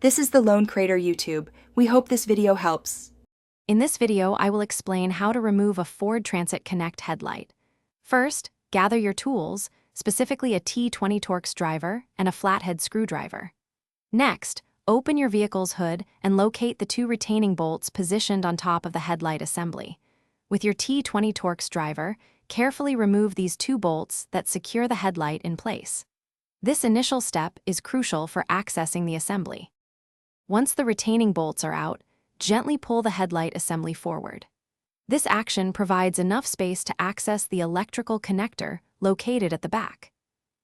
This is the Lone Crater YouTube. We hope this video helps. In this video, I will explain how to remove a Ford Transit Connect headlight. First, gather your tools, specifically a T20 Torx driver and a flathead screwdriver. Next, open your vehicle's hood and locate the two retaining bolts positioned on top of the headlight assembly. With your T20 Torx driver, carefully remove these two bolts that secure the headlight in place. This initial step is crucial for accessing the assembly. Once the retaining bolts are out, gently pull the headlight assembly forward. This action provides enough space to access the electrical connector located at the back.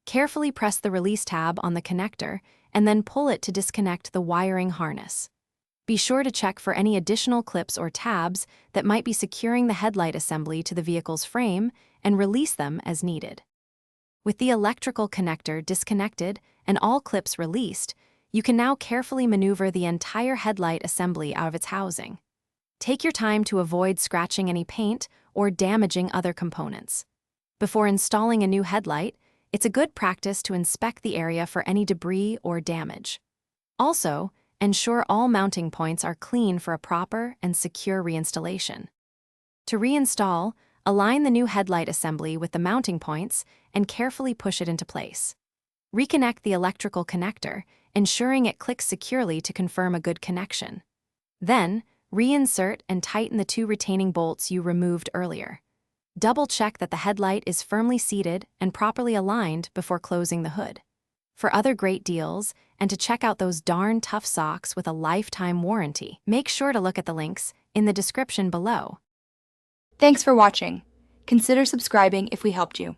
Carefully press the release tab on the connector and then pull it to disconnect the wiring harness. Be sure to check for any additional clips or tabs that might be securing the headlight assembly to the vehicle's frame and release them as needed. With the electrical connector disconnected and all clips released, you can now carefully maneuver the entire headlight assembly out of its housing. Take your time to avoid scratching any paint or damaging other components. Before installing a new headlight, it's a good practice to inspect the area for any debris or damage. Also, ensure all mounting points are clean for a proper and secure reinstallation. To reinstall, align the new headlight assembly with the mounting points and carefully push it into place. Reconnect the electrical connector, ensuring it clicks securely to confirm a good connection. Then, reinsert and tighten the two retaining bolts you removed earlier. Double-check that the headlight is firmly seated and properly aligned before closing the hood. For other great deals, and to check out those darn tough socks with a lifetime warranty, make sure to look at the links in the description below. Thanks for watching. Consider subscribing if we helped you.